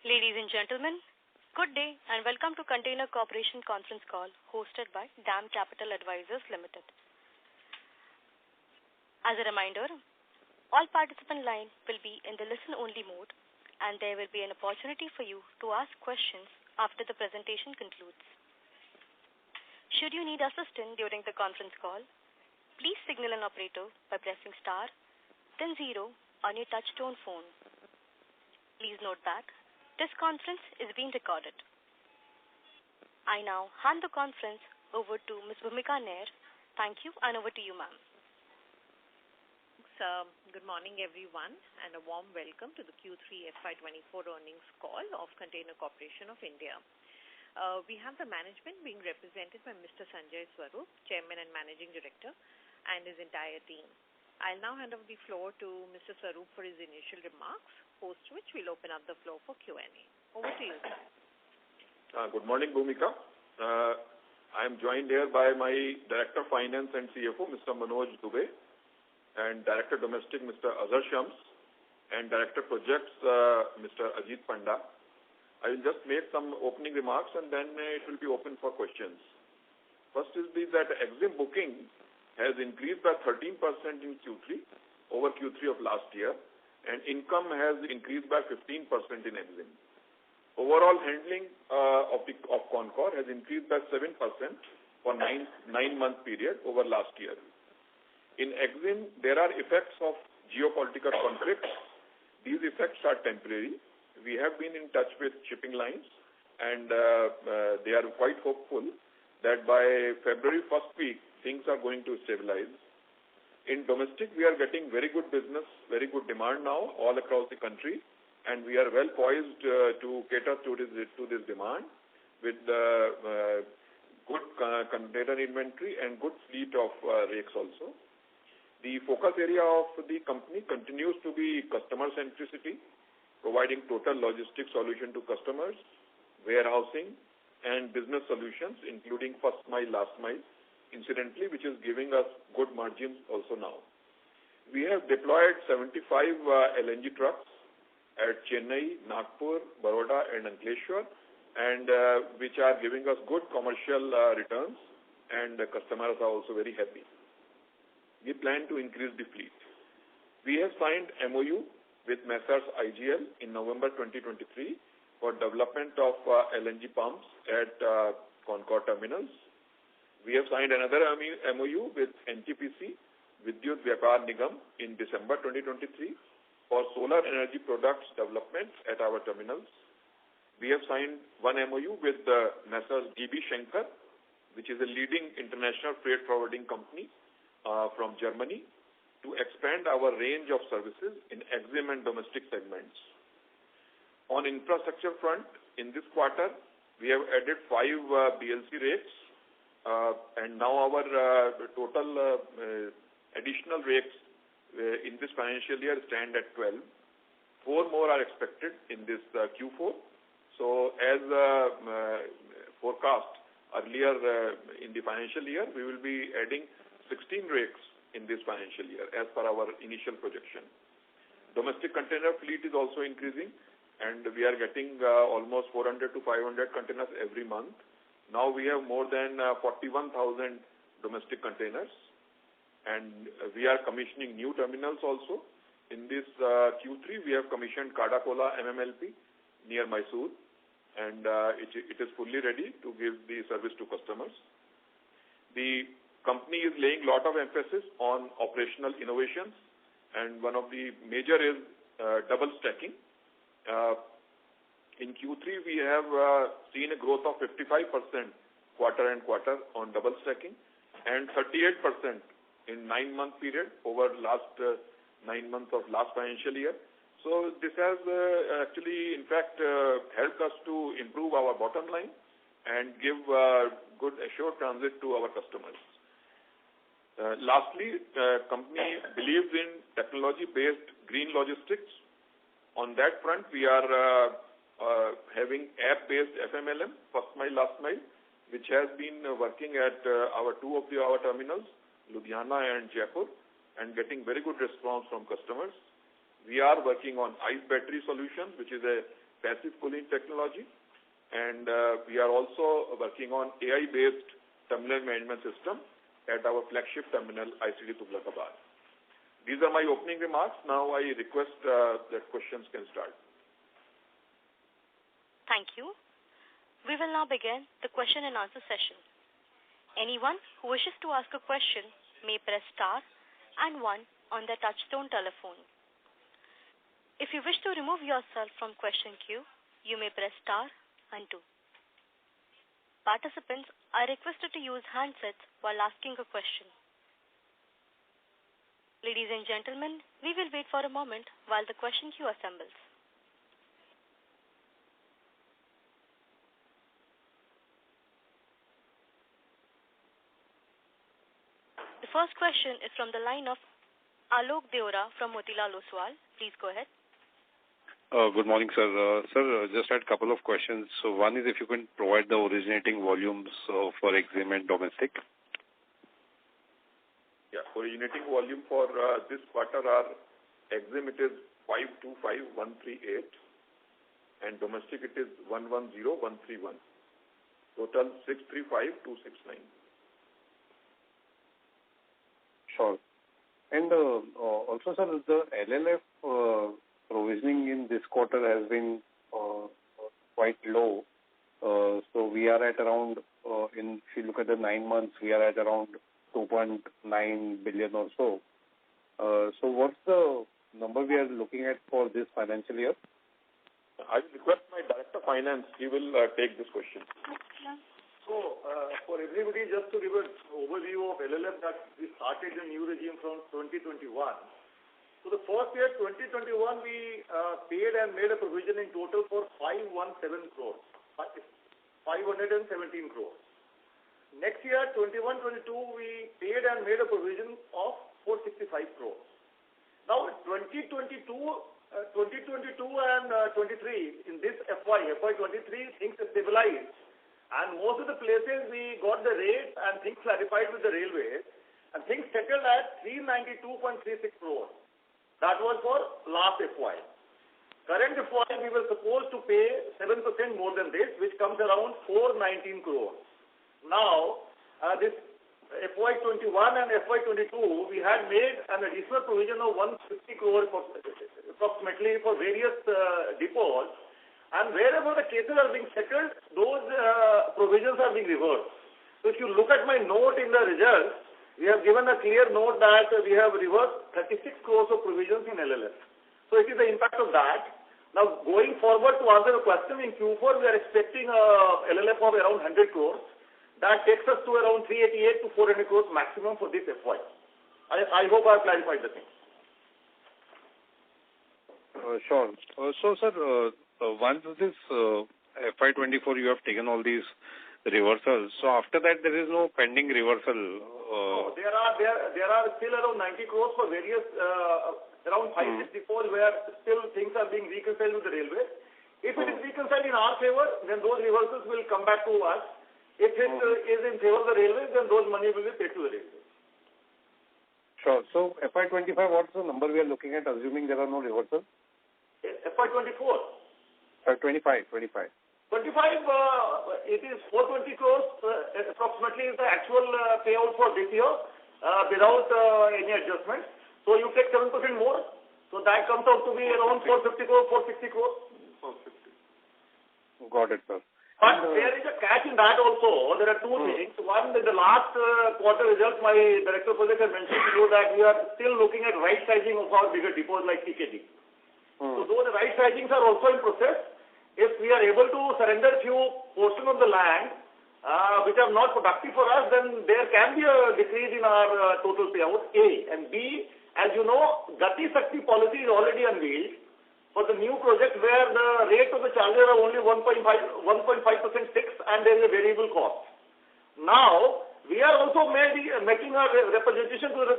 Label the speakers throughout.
Speaker 1: Ladies and gentlemen, good day and welcome to Container Corporation conference call hosted by DAM Capital Advisors Limited. As a reminder, all participant line will be in the listen-only mode and there will be an opportunity for you to ask questions after the presentation concludes. Should you need assistance during the conference call, please signal an operator by pressing star, then 0 on your touch-tone phone. Please note that this conference is being recorded. I now hand the conference over to Ms. Bhumika Nair. Thank you and over to you, ma'am.
Speaker 2: Good morning, everyone, and a warm welcome to the Q3 FY2024 earnings call of Container Corporation of India. We have the management being represented by Mr. Sanjay Swarup, Chairman and Managing Director, and his entire team. I'll now hand over the floor to Mr. Swarup for his initial remarks, post which we'll open up the floor for Q&A. Over to you, sir.
Speaker 3: Good morning, Bhumika. I am joined here by my Director of Finance and CFO, Mr. Manoj Dubey, and Director Domestic, Mr. Azhar Shams, and Director Projects, Mr. Ajit Panda. I will just make some opening remarks and then it will be open for questions. First is that EXIM booking has increased by 13% in Q3 over Q3 of last year, and income has increased by 15% in EXIM. Overall handling of Concall has increased by 7% for nine-month period over last year. In EXIM, there are effects of geopolitical conflicts. These effects are temporary. We have been in touch with shipping lines and they are quite hopeful that by February first week, things are going to stabilize. In domestic, we are getting very good business, very good demand now all across the country, and we are well poised to cater to this demand with good container inventory and good fleet of rakes also. The focus area of the company continues to be customer centricity, providing total logistics solution to customers, warehousing, and business solutions, including first mile, last mile, incidentally, which is giving us good margins also now. We have deployed 75 LNG trucks at Chennai, Nagpur, Baroda, and Ankleshwar, and which are giving us good commercial returns, and the customers are also very happy. We plan to increase the fleet. We have signed MOU with Messrs IGL in November 2023 for development of LNG pumps at Concall terminals. We have signed another MOU with NTPC, Vidyut Vyapar Nigam, in December 2023 for solar energy products development at our terminals. We have signed one MOU with Messrs DB Schenker, which is a leading international freight forwarding company from Germany, to expand our range of services in EXIM and domestic segments. On infrastructure front, in this quarter, we have added 5 BLC rakes, and now our total additional rakes in this financial year stand at 12. 4 more are expected in this Q4. So as forecast earlier in the financial year, we will be adding 16 rakes in this financial year as per our initial projection. Domestic container fleet is also increasing, and we are getting almost 400 to 500 containers every month. Now we have more than 41,000 domestic containers, and we are commissioning new terminals also. In this Q3, we have commissioned Kadakola MMLP near Mysore, and it is fully ready to give the service to customers. The company is laying a lot of emphasis on operational innovations, and one of the major is double stacking. In Q3, we have seen a growth of 55% quarter and quarter on double stacking, and 38% in 9-month period over last 9 months of last financial year. So this has actually, in fact, helped us to improve our bottom line and give good assured transit to our customers. Lastly, company believes in technology-based green logistics. On that front, we are having app-based FMLM, first mile, last mile, which has been working at our 2 of our terminals, Ludhiana and Jaipur, and getting very good response from customers. We are working on ICE battery solutions, which is a passive cooling technology, and we are also working on AI-based terminal management system at our flagship terminal, ICD Tughlakabad. These are my opening remarks. Now I request that questions can start.
Speaker 1: Thank you. We will now begin the question and answer session. Anyone who wishes to ask a question may press star and 1 on their touchtone telephone. If you wish to remove yourself from question queue, you may press star and 2. Participants are requested to use handsets while asking a question. Ladies and gentlemen, we will wait for a moment while the question queue assembles. The first question is from the line of Alok Deora from Motilal Oswal. Please go ahead.
Speaker 4: Good morning, sir. Sir, just had a couple of questions. So one is if you can provide the originating volumes for EXIM and domestic.
Speaker 3: Yeah, originating volume for this quarter are EXIM it is 525,138 and domestic it is 110,131. Total 635,269.
Speaker 4: Sure. And also, sir, the LLF provisioning in this quarter has been quite low. So we are at around, if you look at the 9 months, we are at around 2.9 billion or so. So what's the number we are looking at for this financial year?
Speaker 3: I will request my Director of Finance. He will take this question.
Speaker 5: So, for everybody, just to give an overview of LLF that we started the new regime from 2021. So the first year, 2021, we paid and made a provision in total for 517 crores, 517 crores. Next year, 21-22, we paid and made a provision of 465 crores. Now, 2022 and 23, in this FY23, things have stabilized. And most of the places we got the rate and things clarified with the railways, and things settled at 392.36 crores. That was for last FY. Current FY, we were supposed to pay 7% more than this, which comes around 419 crores. Now, this FY21 and FY22, we had made an additional provision of 150 crores approximately for various depots. And wherever the cases are being settled, those provisions are being reversed. So if you look at my note in the results, we have given a clear note that we have reversed 36 crores of provisions in LLF. So it is the impact of that. Now, going forward to answer the question, in Q4, we are expecting a LLF of around 100 crores. That takes us to around 388 to 400 crores maximum for this FY. I hope I have clarified the thing.
Speaker 4: Sure. So, sir, once this FY24, you have taken all these reversals. So after that, there is no pending reversal.
Speaker 5: No, there are still around 90 crores for various around 5-6 depots where still things are being reconciled with the railway. If it is reconciled in our favor, then those reversals will come back to us. If it is in favor of the railways, then those money will be paid to the railways.
Speaker 4: Sure. So FY25, what's the number we are looking at, assuming there are no reversals?
Speaker 5: FY24.
Speaker 4: 25.
Speaker 5: 25, it is 420 crores approximately is the actual payout for this year without any adjustment. So you take 7% more. So that comes out to be around 450 crores, 460 crores.
Speaker 4: 450. Got it, sir.
Speaker 5: But there is a catch in that also. There are two things. One, in the last quarter results, my Director of Projects had mentioned to you that we are still looking at right sizing of our bigger depots like TKD. So those right sizings are also in process. If we are able to surrender few portion of the land which are not productive for us, then there can be a decrease in our total payout, A. And B, as you know, Gati Shakti policy is already unveiled for the new project where the rate of the charges are only 1.5% fixed and there is a variable cost. Now, we are also making a representation to the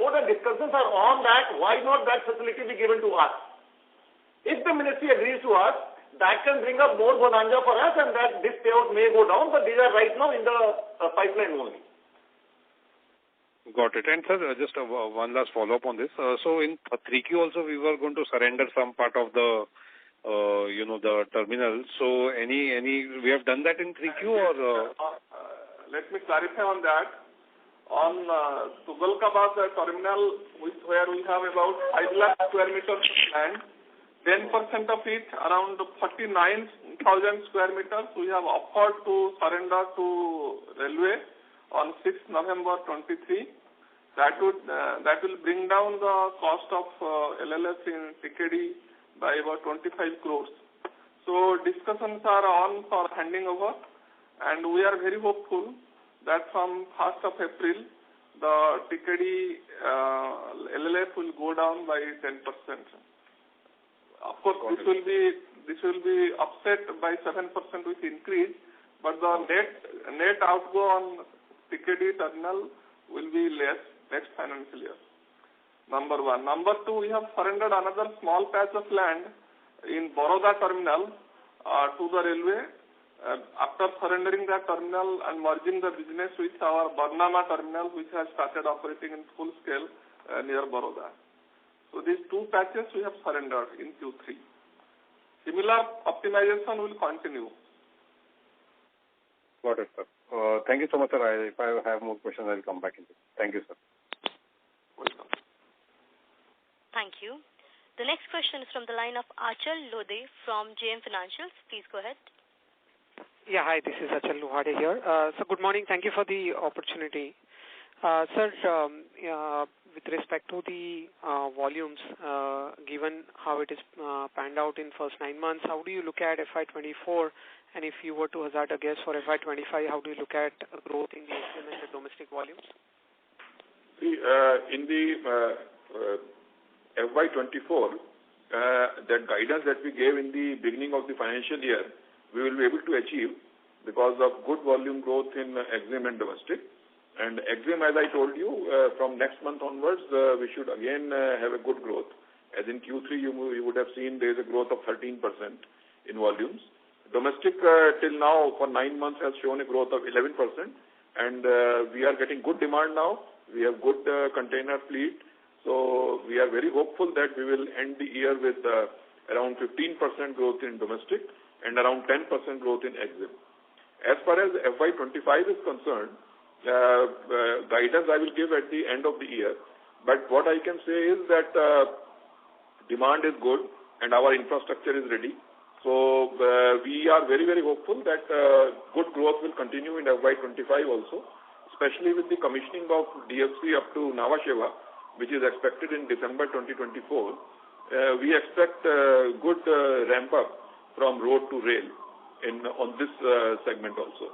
Speaker 5: board and discussions are on that. Why not that facility be given to us? If the ministry agrees to us, that can bring up more bonanza for us and that this payout may go down, but these are right now in the pipeline only.
Speaker 4: Got it. And sir, just one last follow-up on this. So in 3Q also, we were going to surrender some part of the the terminal. So we have done that in 3Q or?
Speaker 6: Let me clarify on that. On Tughlakabad terminal, where we have about 5 lakh square meters of land, 10% of it, around 49,000 square meters, we have offered to surrender to railway on 6th November 23. That will bring down the cost of LLS in TKD by about 25 crores. So discussions are on for handing over, and we are very hopeful that from 1st of April, the TKD LLF will go down by 10%. Of course, this will be offset by 7% with increase, but the net outgo on TKD terminal will be less next financial year. Number one. Number two, we have surrendered another small patch of land in Baroda terminal to the railway. After surrendering that terminal and merging the business with our Barnama terminal, which has started operating in full scale near Baroda. So these two patches we have surrendered in Q3. Similar optimization will continue.
Speaker 4: Got it, sir. Thank you so much, sir. If I have more questions, I'll come back into it. Thank you, sir.
Speaker 6: Welcome.
Speaker 1: Thank you. The next question is from the line of Achal Lode from JM Financials. Please go ahead.
Speaker 7: Yeah, hi, this is Achal Lode here. So good morning. Thank you for the opportunity. Sir, with respect to the volumes, given how it is panned out in first 9 months, how do you look at FY24? And if you were to hazard a guess for FY25, how do you look at growth in the implemented domestic volumes?
Speaker 3: In the FY24, that guidance that we gave in the beginning of the financial year, we will be able to achieve because of good volume growth in EXIM and domestic. And EXIM, as I told you, from next month onwards, we should again have a good growth. As in Q3, you would have seen there is a growth of 13% in volumes. Domestic till now for 9 months has shown a growth of 11%, and we are getting good demand now. We have good container fleet, so we are very hopeful that we will end the year with around 15% growth in domestic and around 10% growth in EXIM. As far as FY25 is concerned, guidance I will give at the end of the year, but what I can say is that demand is good and our infrastructure is ready. So we are very, very hopeful that good growth will continue in FY25 also, especially with the commissioning of DFC up to Nhava Sheva, which is expected in December 2024. We expect good ramp up from road to rail on this segment also.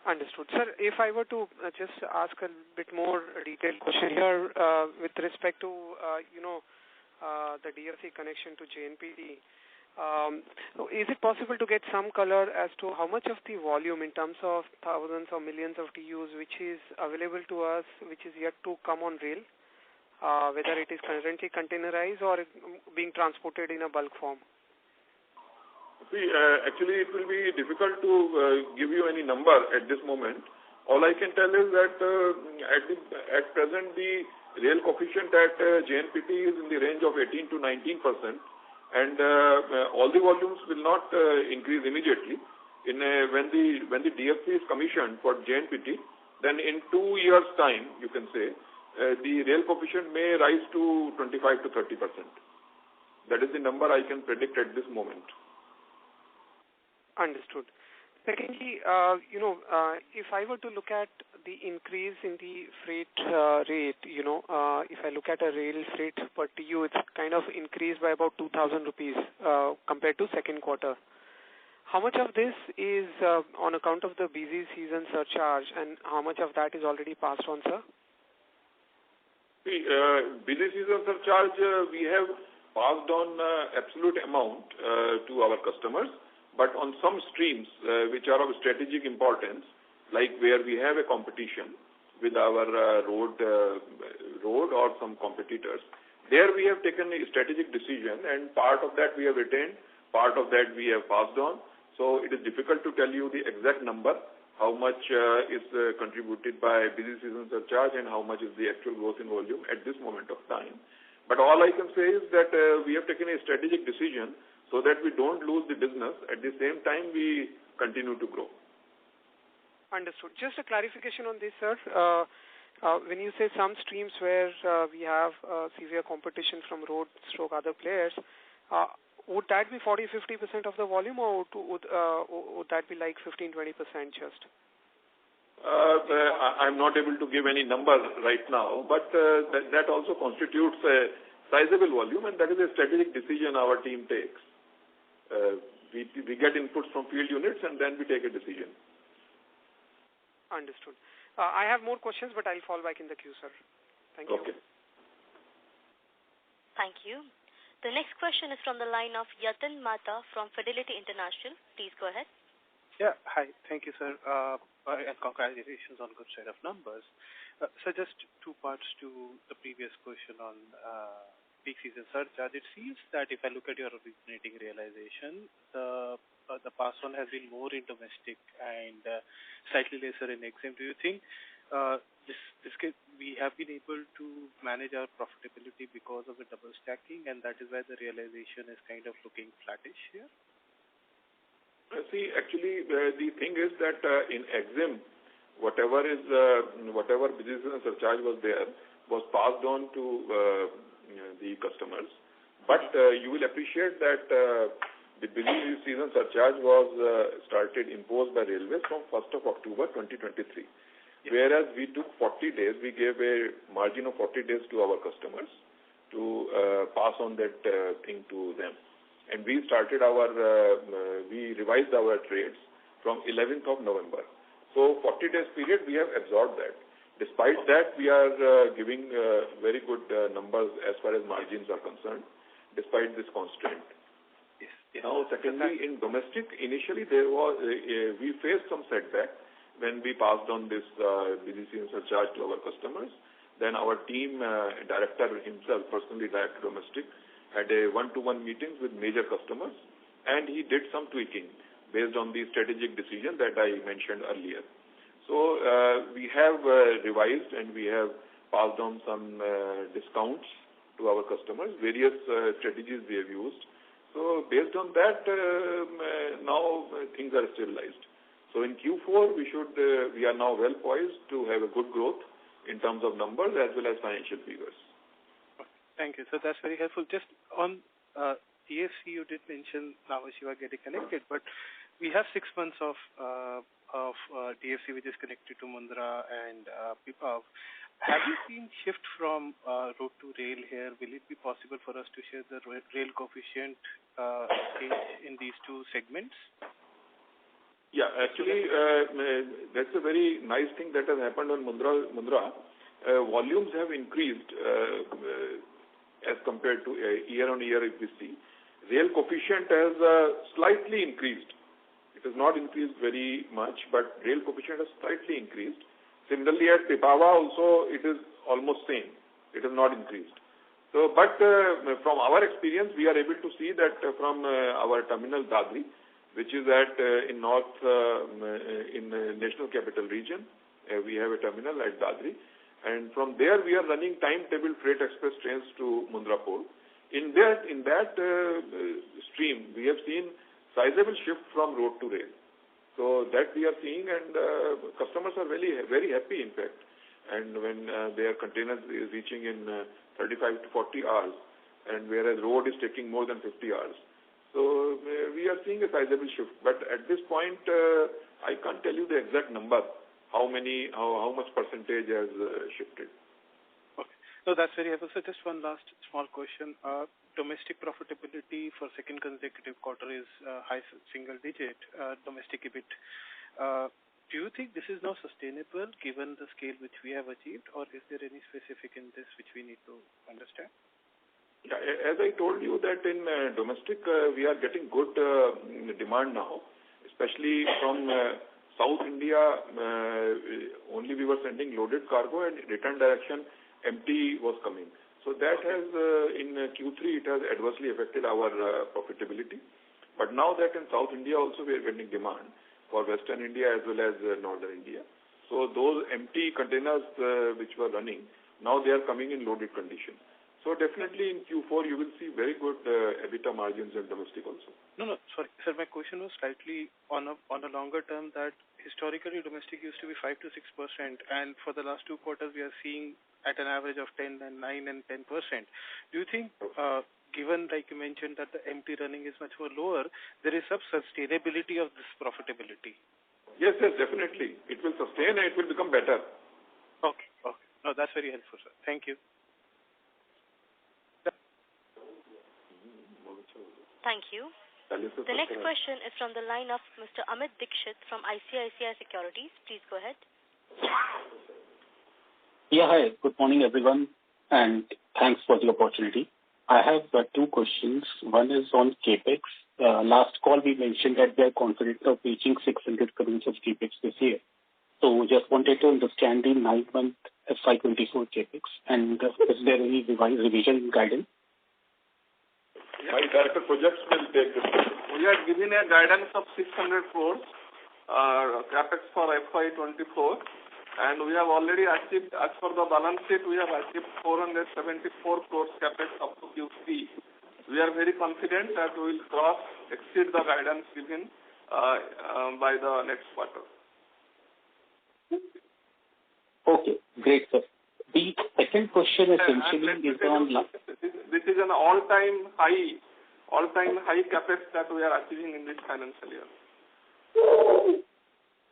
Speaker 7: Understood. Sir, if I were to just ask a bit more detailed question here with respect to, the DFC connection to JNPT, is it possible to get some color as to how much of the volume in terms of thousands or millions of TEUs which is available to us, which is yet to come on rail, whether it is currently containerized or being transported in a bulk form?
Speaker 3: See, actually it will be difficult to give you any number at this moment. All I can tell is that at present the rail coefficient at JNPT is in the range of 18 to 19%, and all the volumes will not increase immediately. When the DFC is commissioned for JNPT, then in 2 years' time, you can say, the rail coefficient may rise to 25 to 30%. That is the number I can predict at this moment.
Speaker 7: Understood. Secondly, if I were to look at the increase in the freight rate, if I look at a rail freight per TEU, it's kind of increased by about 2,000 rupees compared to second quarter. How much of this is on account of the busy season surcharge, and how much of that is already passed on, sir?
Speaker 3: See, busy season surcharge, we have passed on absolute amount to our customers. But on some streams which are of strategic importance, like where we have a competition with our road or some competitors, there we have taken a strategic decision, and part of that we have retained, part of that we have passed on. So it is difficult to tell you the exact number, how much is contributed by busy season surcharge and how much is the actual growth in volume at this moment of time. But all I can say is that we have taken a strategic decision so that we don't lose the business. At the same time, we continue to grow.
Speaker 7: Understood. Just a clarification on this, sir. When you say some streams where we have severe competition from road stroke other players, would that be 40-50% of the volume, or would that be like 15-20% just?
Speaker 3: I'm not able to give any number right now, but that also constitutes a sizable volume, and that is a strategic decision our team takes. We get inputs from field units, and then we take a decision.
Speaker 7: Understood. I have more questions, but I'll fall back in the queue, sir. Thank you.
Speaker 3: Okay.
Speaker 1: Thank you. The next question is from the line of Yatan Mata from Fidelity International. Please go ahead.
Speaker 8: Yeah, hi. Thank you, sir. And congratulations on good set of numbers. So just two parts to the previous question on peak season surcharge. It seems that if I look at your originating realization, the pass on has been more in domestic and slightly lesser in EXIM. Do you think we have been able to manage our profitability because of the double stacking, and that is why the realization is kind of looking flattish here?
Speaker 3: See, actually, the thing is that in EXIM, whatever business surcharge was there was passed on to the customers. But you will appreciate that the busy season surcharge was imposed by Railways from 1st of October 2023. Yeah. Whereas we took 40 days, we gave a margin of 40 days to our customers to pass on that thing to them. And we revised our trades from 11th of November. So 40 days period, we have absorbed that. Despite that, we are giving very good numbers as far as margins are concerned, despite this constraint.
Speaker 8: Yes.
Speaker 3: Now, secondly, in domestic, initially we faced some setback when we passed on this busy season surcharge to our customers. Then our team director himself, personally director domestic, had a one-to-one meetings with major customers, and he did some tweaking based on the strategic decision that I mentioned earlier. So we have revised and we have passed on some discounts to our customers, various strategies we have used. So based on that, now things are stabilized. So in Q4, we are now well poised to have a good growth in terms of numbers as well as financial figures.
Speaker 8: Thank you. So that's very helpful. Just on DFC, you did mention now you are getting connected, but we have 6 months of DFC which is connected to Mundra and Pipavav. Have you seen shift from road to rail here? Will it be possible for us to share the rail coefficient change in these two segments?
Speaker 3: Yeah, actually, that's a very nice thing that has happened on Mundra. Volumes have increased as compared to year on year if we see. Rail coefficient has slightly increased. It has not increased very much, but rail coefficient has slightly increased. Similarly, at Pipavav also, it is almost same. It has not increased. So, but from our experience, we are able to see that from our terminal Dadri, which is in north in National Capital Region, we have a terminal at Dadri, and from there we are running timetable freight express trains to Mundra Port. In that stream, we have seen sizable shift from road to rail. So that we are seeing, and customers are very happy, in fact. And when their containers is reaching in 35 to 40 hours, and whereas road is taking more than 50 hours. So we are seeing a sizable shift. But at this point, I can't tell you the exact number, how much percentage has shifted.
Speaker 8: Okay. So that's very helpful. So just one last small question. Domestic profitability for second consecutive quarter is high single digit, domestic EBIT. Do you think this is now sustainable given the scale which we have achieved, or is there any specific in this which we need to understand?
Speaker 3: Yeah, as I told you that in domestic, we are getting good demand now, especially from South India. Only we were sending loaded cargo, and return direction empty was coming. So that has, in Q3, it has adversely affected our profitability. But now that in South India also we are getting demand for Western India as well as Northern India. So those empty containers which were running, now they are coming in loaded condition. So definitely in Q4 you will see very good EBITDA margins in domestic also.
Speaker 8: No, sorry, sir. My question was slightly on a longer term, that historically domestic used to be 5 to 6%, and for the last 2 quarters we are seeing at an average of 10 and 9 and 10%. Do you think, given like you mentioned that the empty running is much more lower, there is some sustainability of this profitability?
Speaker 3: Yes, definitely. It will sustain and it will become better.
Speaker 8: Okay. No, that's very helpful, sir. Thank you.
Speaker 1: Thank you. The next question is from the line of Mr. Amit Dixit from ICICI Securities. Please go ahead.
Speaker 9: Yeah, hi. Good morning, everyone, and thanks for the opportunity. I have 2 questions. One is on CAPEX. Last call we mentioned that we are confident of reaching 600 crores of CAPEX this year. So just wanted to understand the 9-month FY24 CAPEX, and is there any revision guidance?
Speaker 3: My director projects will take this.
Speaker 6: We are giving a guidance of 600 crores CAPEX for FY24, and we have already achieved, as per the balance sheet, we have achieved 474 crores CAPEX up to Q3. We are very confident that we will exceed the guidance given by the next quarter.
Speaker 9: Okay, great, sir. The second question essentially is on...
Speaker 6: This is an all-time high CAPEX that we are achieving in this financial year.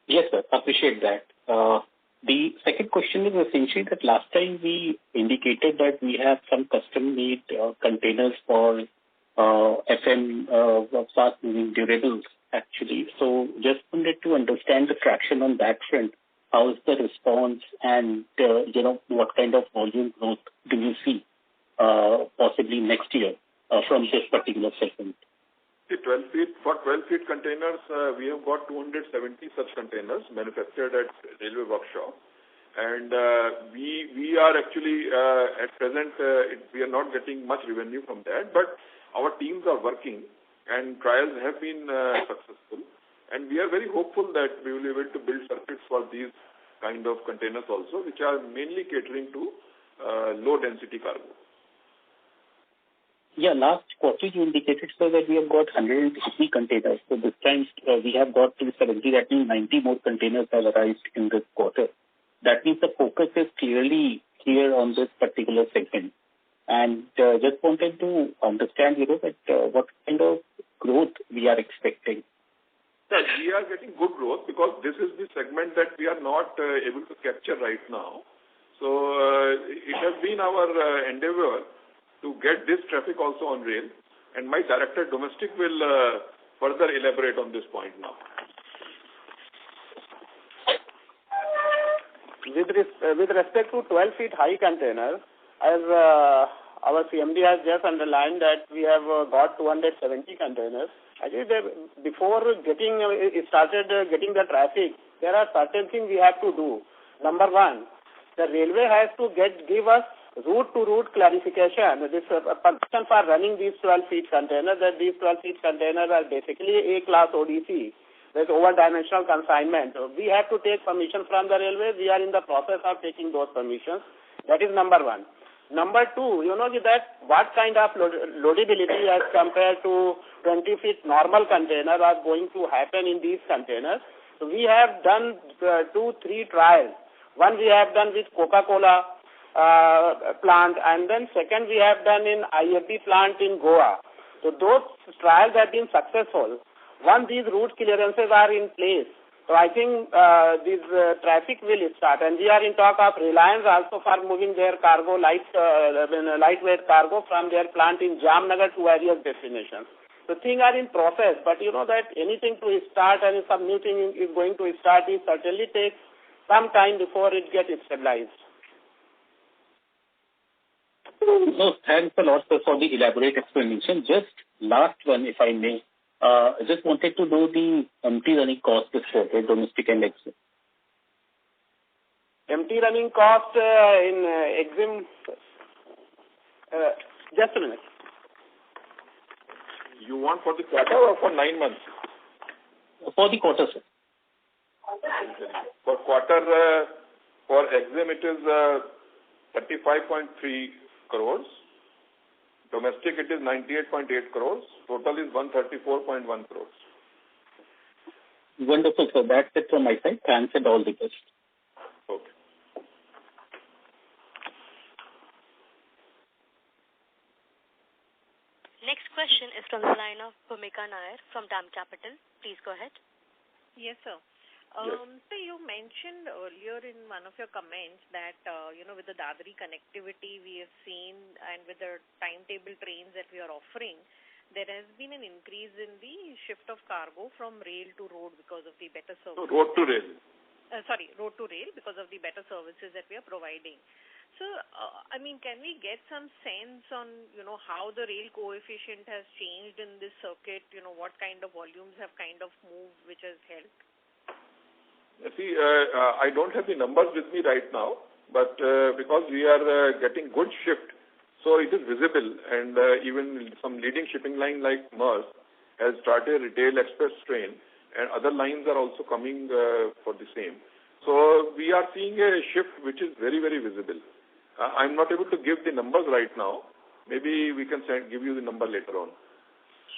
Speaker 9: Yes, sir. Appreciate that. The second question is essentially that last time we indicated that we have some custom-made containers for FM fast-moving durables, actually. So just wanted to understand the traction on that front. How is the response, and what kind of volume growth do you see possibly next year from this particular segment?
Speaker 3: For 12 feet containers, we have got 270 such containers manufactured at railway workshop, and we are actually at present we are not getting much revenue from that, but our teams are working and trials have been successful. And we are very hopeful that we will be able to build circuits for these kind of containers also, which are mainly catering to low-density cargo.
Speaker 9: Yeah, last quarter you indicated, sir, that we have got 180 containers. So this time we have got 270, that means 90 more containers have arrived in this quarter. That means the focus is clearly here on this particular segment. And just wanted to understand, that what kind of growth we are expecting.
Speaker 3: Yes, we are getting good growth because this is the segment that we are not able to capture right now. So it has been our endeavor to get this traffic also on rail, and my director domestic will further elaborate on this point now.
Speaker 10: With respect to 12 feet high containers, as our CMD has just underlined that we have got 270 containers. I think that before getting the traffic, there are certain things we have to do. Number one, the railway has to give us route-to-route clarification. This permission for running these 12 feet containers, that these 12 feet containers are basically A-class ODC. There's over-dimensional consignment. We have to take permission from the railway. We are in the process of taking those permissions. That is number one. Number two, that what kind of loadability as compared to 20 feet normal container are going to happen in these containers. So we have done 2-3 trials. One we have done with Coca-Cola plant, and then second we have done in IFB plant in Goa. So those trials have been successful. Once these route clearances are in place, so I think this traffic will start, and we are in talk of Reliance also for moving their cargo, lightweight cargo from their plant in Jamnagar to various destinations. So things are in process, but that anything to start and some new thing is going to start, it certainly takes some time before it gets stabilized.
Speaker 9: So thanks a lot, sir, for the elaborate explanation. Just last one, if I may. I just wanted to know the empty running cost this quarter, domestic and EXIM.
Speaker 10: Empty running cost in EXIM, just a minute.
Speaker 3: You want for the quarter or for 9 months?
Speaker 9: For the quarter, sir.
Speaker 3: For quarter, for EXIM it is 35.3 crores, Domestic, it is 98.8 crores. Total is 134.1 crores.
Speaker 9: Wonderful, sir. That's it from my side. Thanks and all the best.
Speaker 3: Okay.
Speaker 1: Next question is from the line of Bhumika Nair from DAM Capital. Please go ahead.
Speaker 2: Yes, sir.
Speaker 3: Yes.
Speaker 2: So you mentioned earlier in one of your comments that, with the Dadri connectivity we have seen and with the timetable trains that we are offering, there has been an increase in the shift of cargo from rail to road because of the better services.
Speaker 3: Road to rail.
Speaker 2: Road to rail because of the better services that we are providing. So, can we get some sense on, how the rail coefficient has changed in this circuit? What kind of volumes have kind of moved, which has helped?
Speaker 3: See, I don't have the numbers with me right now, but because we are getting good shift, so it is visible, and even some leading shipping line like Maersk has started retail express train, and other lines are also coming for the same. So we are seeing a shift which is very, very visible. I'm not able to give the numbers right now. Maybe we can give you the number later on.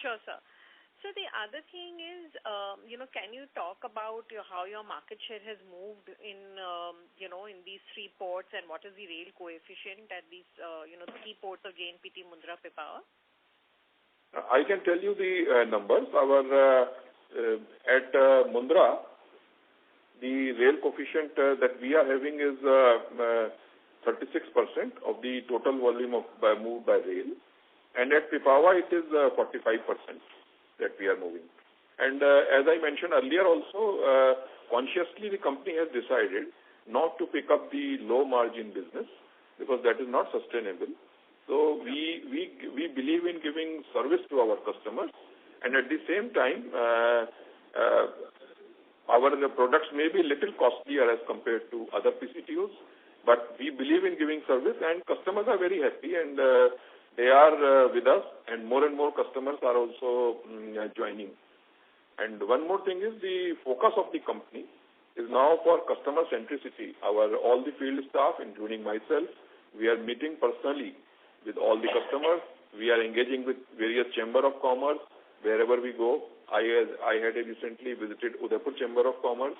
Speaker 2: Sure, sir. So the other thing is, can you talk about how your market share has moved in, in these three ports, and what is the rail coefficient at these, three ports of JNPT, Mundra, Pipavav?
Speaker 3: I can tell you the numbers. At Mundra, the rail coefficient that we are having is 36% of the total volume of moved by rail, and at Pipavav it is 45%. That we are moving. And as I mentioned earlier also, consciously the company has decided not to pick up the low margin business because that is not sustainable. So we believe in giving service to our customers, and at the same time our products may be little costlier as compared to other PCTUs, but we believe in giving service, and customers are very happy, and they are with us, and more customers are also joining. And one more thing is the focus of the company is now for customer centricity. All the field staff, including myself, we are meeting personally with all the customers. We are engaging with various Chamber of Commerce wherever we go. I had recently visited Udaipur Chamber of Commerce,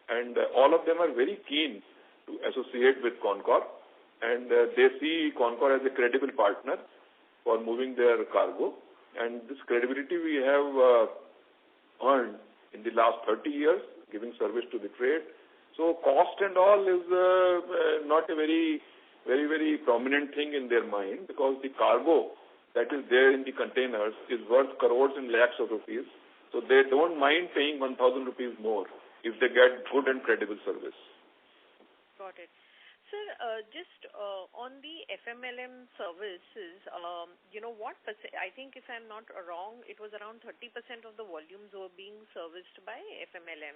Speaker 3: and all of them are very keen to associate with Concall, and they see Concall as a credible partner for moving their cargo, and this credibility we have earned in the last 30 years, giving service to the trade. So cost and all is not a very, very, very prominent thing in their mind, because the cargo that is there in the containers is worth crores and lakhs of rupees, so they don't mind paying 1,000 rupees more if they get good and credible service.
Speaker 2: Got it. Sir, just on the FMLM services, what percent, I think if I'm not wrong, it was around 30% of the volumes were being serviced by FMLM.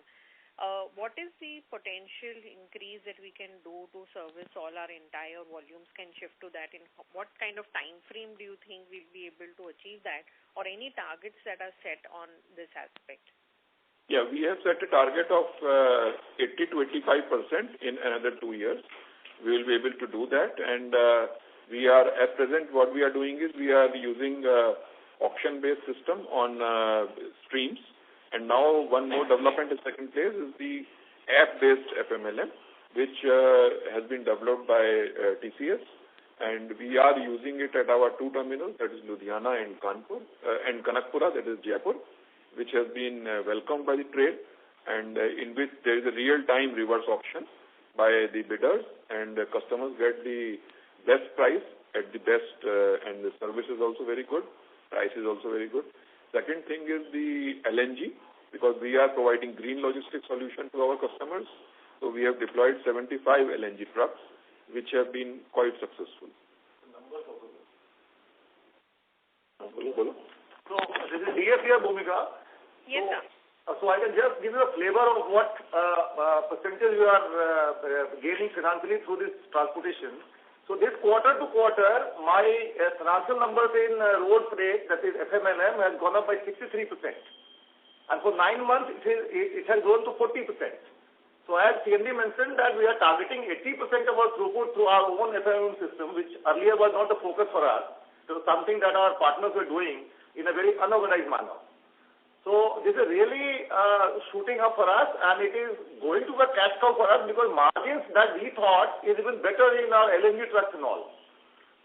Speaker 2: What is the potential increase that we can do to service all our entire volumes, can shift to that? In what kind of time frame do you think we'll be able to achieve that, or any targets that are set on this aspect?
Speaker 3: Yeah, we have set a target of 80 to 85% in another 2 years. We will be able to do that, and we are, at present, what we are doing is we are using auction-based system on streams, and now one more development is taking place is the app-based FMLM, which has been developed by TCS, and we are using it at our two terminals, that is Ludhiana and Kanpur, and Kanakpura, that is Jaipur, which has been welcomed by the trade, and in which there is a real-time reverse auction by the bidders, and the customers get the best price at the best, and the service is also very good, price is also very good. Second thing is the LNG, because we are providing green logistics solution to our customers, so we have deployed 75 LNG trucks, which have been quite successful.
Speaker 5: So this is DS here, Bhumika.
Speaker 2: Yes, sir.
Speaker 5: So I can just give you a flavor of what percentage we are gaining financially through this transportation. So this quarter to quarter, my financial numbers in road freight, that is FMLM, has gone up by 63%. And for 9 months, it has grown to 40%. So as CMD mentioned that we are targeting 80% of our throughput through our own FMLM system, which earlier was not the focus for us. to something that our partners were doing in a very unorganized manner. So this is really shooting up for us, and it is going to be a cash cow for us because margins that we thought is even better in our LNG trucks and all.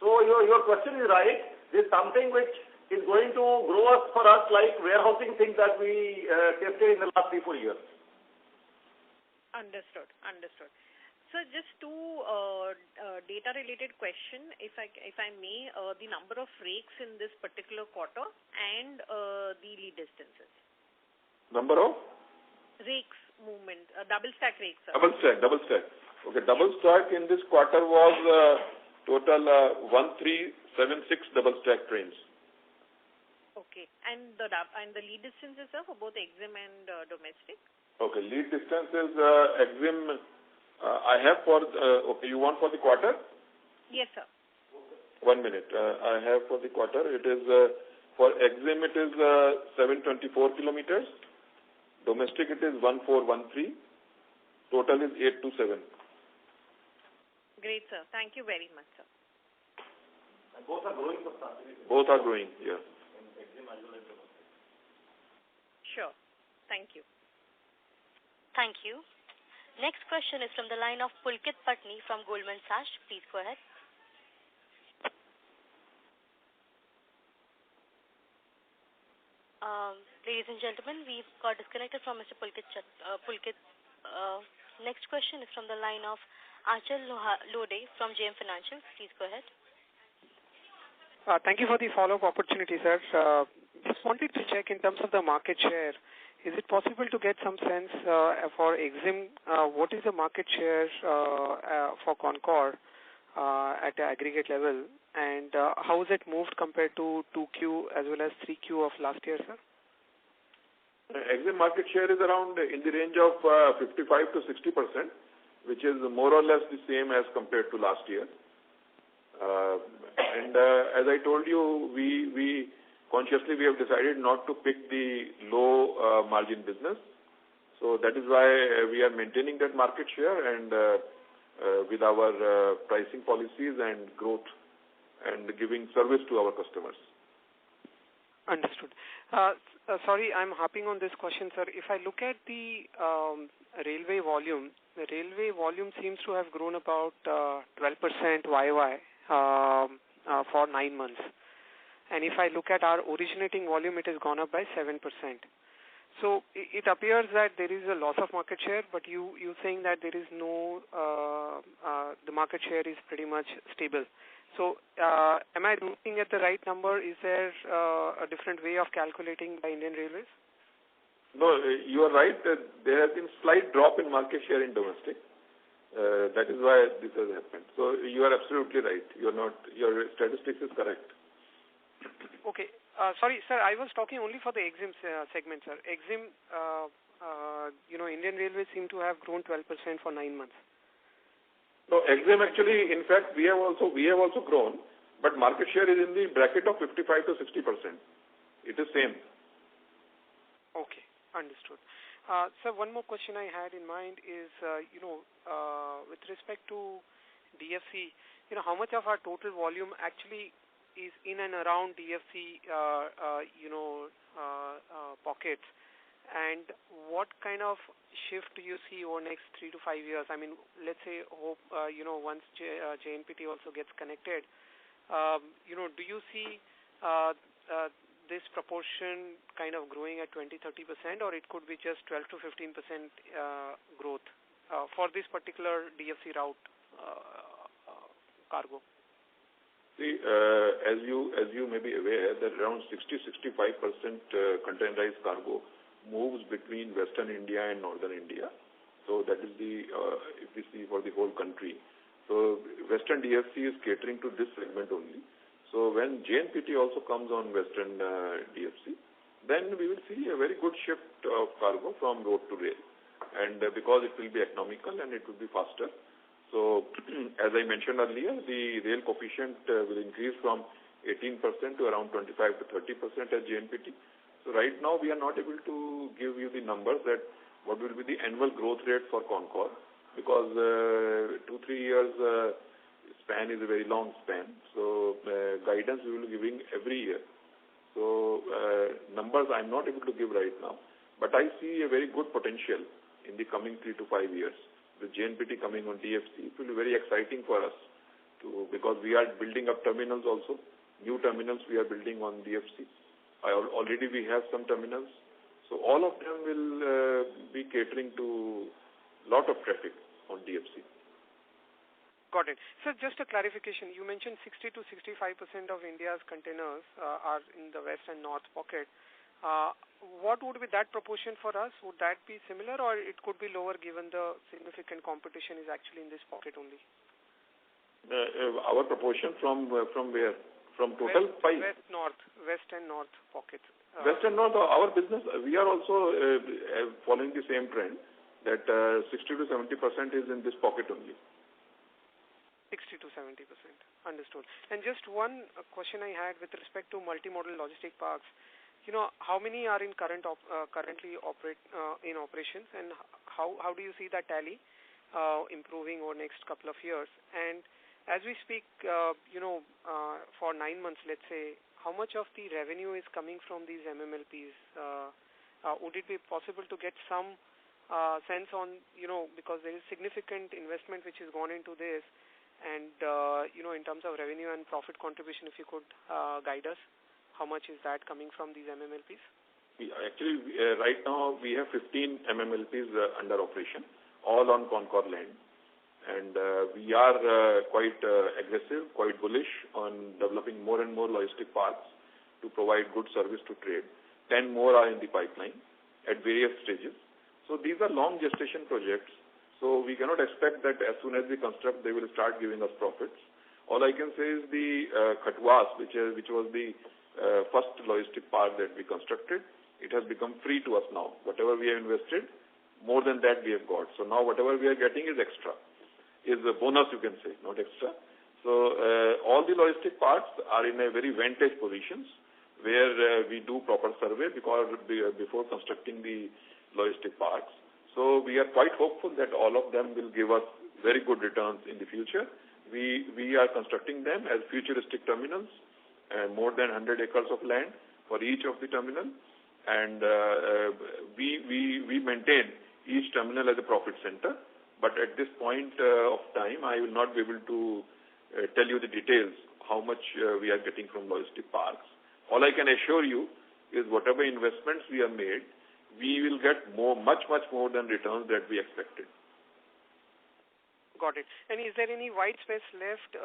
Speaker 5: So your question is right. This is something which is going to grow us for us like warehousing things that we tested in the last 3-4 years.
Speaker 2: Understood. So just two data-related question, if I may, the number of rakes in this particular quarter and the lead distances.
Speaker 3: Number of?
Speaker 2: Rakes movement, double stack rakes. Sir.
Speaker 3: Double stack. Okay, double stack in this quarter was total 1376 double stack trains.
Speaker 2: Okay, and the lead distances, sir, for both EXIM and domestic?
Speaker 3: Okay, lead distances, EXIM, I have for, okay, you want for the quarter?
Speaker 2: Yes, sir.
Speaker 3: 1 minute. I have for the quarter, it is, for EXIM it is 724 kilometers. Domestic it is 1413. Total is 827.
Speaker 2: Great, sir. Thank you very much, sir.
Speaker 5: And both are growing, sir.
Speaker 3: Both are growing, yeah.
Speaker 2: Sure. Thank you.
Speaker 1: Thank you. Next question is from the line of Pulkit Patni from Goldman Sachs. Please go ahead. Ladies and gentlemen, we've got disconnected from Mr. Pulkit. Next question is from the line of Achal Lode from JM Financial. Please go ahead.
Speaker 7: Thank you for the follow-up opportunity, sir. Just wanted to check in terms of the market share. Is it possible to get some sense for EXIM, what is the market share for Concall at the aggregate level, and how has it moved compared to 2Q as well as 3Q of last year, sir?
Speaker 3: EXIM market share is around in the range of 55 to 60%, which is more or less the same as compared to last year. And as I told you, we consciously we have decided not to pick the low margin business. So that is why we are maintaining that market share and with our pricing policies and growth and giving service to our customers.
Speaker 7: Understood. Sorry, I'm harping on this question, sir. If I look at the railway volume, the railway volume seems to have grown about 12% YY for 9 months. And if I look at our originating volume, it has gone up by 7%. So it appears that there is a loss of market share, but you saying that there is no, the market share is pretty much stable. So am I looking at the right number? Is there a different way of calculating by Indian Railways?
Speaker 3: No, you are right. There has been slight drop in market share in domestic. That is why this has happened. So you are absolutely right. Your statistics is correct.
Speaker 7: Okay. Sorry, sir, I was talking only for the EXIM segment, sir. EXIM, Indian Railways seem to have grown 12% for 9 months.
Speaker 3: No, EXIM actually, in fact, we have also grown, but market share is in the bracket of 55 to 60%. It is same.
Speaker 7: Okay, understood. Sir, one more question I had in mind is, with respect to DFC, how much of our total volume actually is in and around DFC, pockets, and what kind of shift do you see over next 3 to 5 years? I mean, let's say, once JNPT also gets connected, do you see this proportion kind of growing at 20-30%, or it could be just 12 to 15% growth for this particular DFC route cargo?
Speaker 3: See, as you may be aware, that around 60-65% containerized cargo moves between Western India and Northern India. So that is if we see for the whole country. So Western DFC is catering to this segment only. So when JNPT also comes on Western DFC, then we will see a very good shift of cargo from road to rail. And because it will be economical and it will be faster. So as I mentioned earlier, the rail coefficient will increase from 18% to around 25 to 30% at JNPT. So right now we are not able to give you the numbers that what will be the annual growth rate for Concall, because 2-3 years span is a very long span. So guidance we will be giving every year. So numbers I'm not able to give right now, but I see a very good potential in the coming 3 to 5 years. With JNPT coming on DFC, it will be very exciting for us because we are building up terminals also. New terminals we are building on DFC. Already we have some terminals. So all of them will be catering to lot of traffic on DFC.
Speaker 7: Got it. So just a clarification, you mentioned 60 to 65% of India's containers are in the west and north pocket. What would be that proportion for us? Would that be similar, or it could be lower given the significant competition is actually in this pocket only?
Speaker 3: Our proportion from where? From total
Speaker 7: West and north pockets.
Speaker 3: West and north, our business, we are also following the same trend that 60 to 70% is in this pocket only.
Speaker 7: 60 to 70%. Understood. And just one question I had with respect to multimodal logistic parks. You know, how many are in currently in operations, and how do you see that tally improving over next couple of years? And as we speak, for 9 months, let's say, how much of the revenue is coming from these MMLPs? Would it be possible to get some sense on, because there is significant investment which has gone into this, and, in terms of revenue and profit contribution, if you could guide us, how much is that coming from these MMLPs?
Speaker 3: Actually, right now we have 15 MMLPs under operation, all on Concall land. And we are quite aggressive, quite bullish on developing more and more logistic parks to provide good service to trade. 10 more are in the pipeline at various stages. So these are long gestation projects. So we cannot expect that as soon as we construct, they will start giving us profits. All I can say is the Khatwas, which was the first logistic park that we constructed, it has become free to us now. Whatever we have invested, more than that we have got. So now whatever we are getting is extra, is a bonus, you can say, not extra. So all the logistic parks are in a very vantage positions where we do proper survey before constructing the logistic parks. So we are quite hopeful that all of them will give us very good returns in the future. We are constructing them as futuristic terminals, more than 100 acres of land for each of the terminal, and we maintain each terminal as a profit center. But at this point of time, I will not be able to tell you the details how much we are getting from logistic parks. All I can assure you is whatever investments we have made, we will get much more than returns that we expected.
Speaker 7: Got it. And is there any white space left,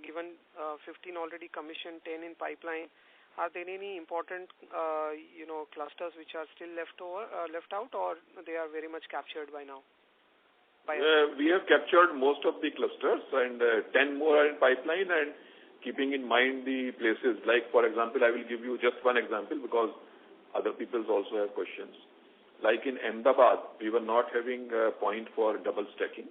Speaker 7: given 15 already commissioned, 10 in pipeline? Are there any important, clusters which are still left out, or they are very much captured by now?
Speaker 3: We have captured most of the clusters, and 10 more are in pipeline, and keeping in mind the places, like, for example, I will give you just one example because other people also have questions. Like in Ahmedabad, we were not having a point for double stacking.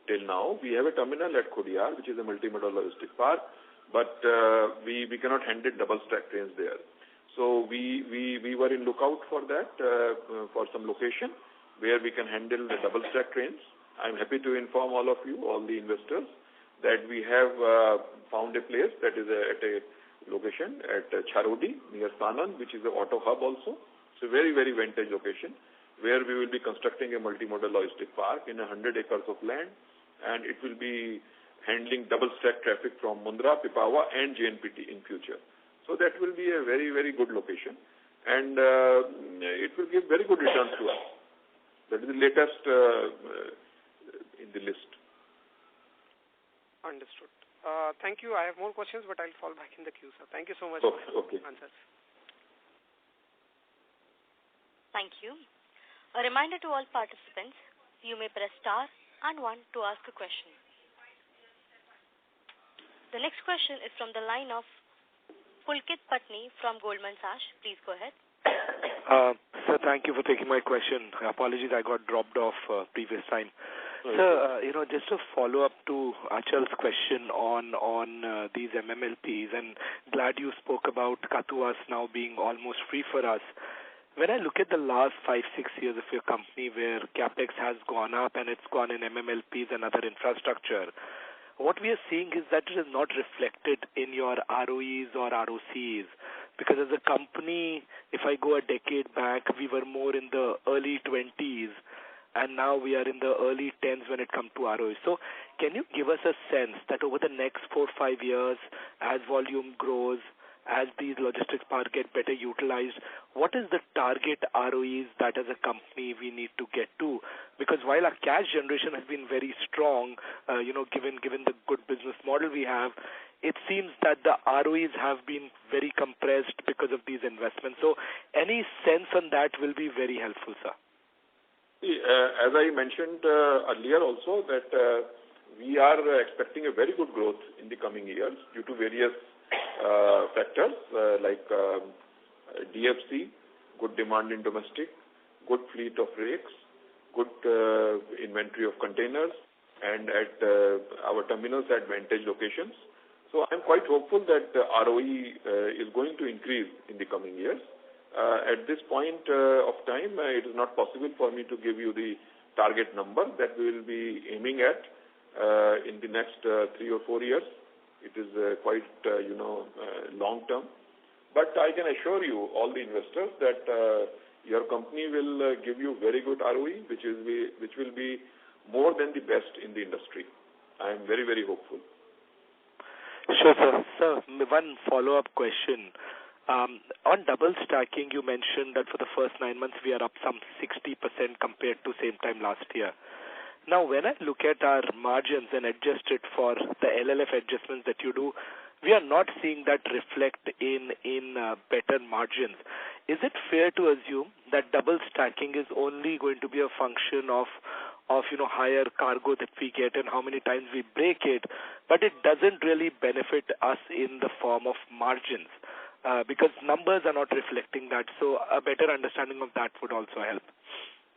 Speaker 3: Till now, we have a terminal at Khodiyar, which is a multimodal logistic park, but we cannot handle double stack trains there. So we were in lookout for that, for some location where we can handle the double stack trains. I'm happy to inform all of you, all the investors, that we have found a place that is at a location at Charodi near Sanand, which is an auto hub also. It's a very, very vintage location where we will be constructing a multimodal logistic park in 100 acres of land, and it will be handling double stack traffic from Mundra, Pipavav and JNPT in future. So that will be a very, very good location, and it will give very good returns to us. That is the latest in the list.
Speaker 7: Understood. Thank you. I have more questions, but I'll fall back in the queue, sir. Thank you so much
Speaker 3: for
Speaker 7: your answers.
Speaker 1: Thank you. A reminder to all participants, you may press star and 1 to ask a question. The next question is from the line of Pulkit Patni from Goldman Sachs. Please go ahead.
Speaker 11: Sir, thank you for taking my question. Apologies, I got dropped off previous time. Sir, just to follow up to Achal's question on these MMLPs, and glad you spoke about Katuas now being almost free for us. When I look at the last 5-6 years of your company where CapEx has gone up and it's gone in MMLPs and other infrastructure, what we are seeing is that it is not reflected in your ROEs or ROCs. Because as a company, if I go a decade back, we were more in the early 20s, and now we are in the early 10s when it comes to ROE. So can you give us a sense that over the next 4 or 5 years, as volume grows, as these logistics parks get better utilized, what is the target ROEs that as a company we need to get to? Because while our cash generation has been very strong, given the good business model we have, it seems that the ROEs have been very compressed because of these investments. So any sense on that will be very helpful, sir.
Speaker 3: As I mentioned earlier also that we are expecting a very good growth in the coming years due to various factors like DFC, good demand in domestic, good fleet of rakes, good inventory of containers, and at our terminals at vantage locations. So I'm quite hopeful that the ROE is going to increase in the coming years. At this point of time, it is not possible for me to give you the target number that we will be aiming at in the next 3 or 4 years. It is quite, long term. But I can assure you, all the investors, that your company will give you very good ROE, which will be more than the best in the industry. I am very, very hopeful.
Speaker 11: Sure, sir. Sir, one follow-up question. On double stacking, you mentioned that for the first 9 months, we are up some 60% compared to same time last year. Now, when I look at our margins and adjust it for the LLF adjustments that you do, we are not seeing that reflect in better margins. Is it fair to assume that double stacking is only going to be a function of higher cargo that we get and how many times we break it, but it doesn't really benefit us in the form of margins because numbers are not reflecting that. So a better understanding of that would also help.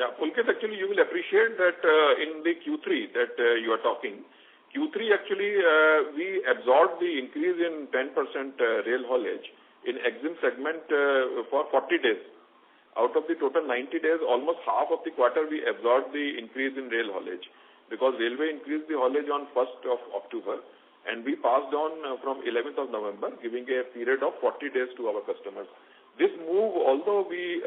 Speaker 3: Yeah, Pulkit, actually you will appreciate that in the Q3 that you are talking, Q3 actually we absorbed the increase in 10% rail haulage in EXIM segment for 40 days. Out of the total 90 days, almost half of the quarter we absorbed the increase in rail haulage because railway increased the haulage on 1st of October and we passed on from 11th of November, giving a period of 40 days to our customers. This move, although we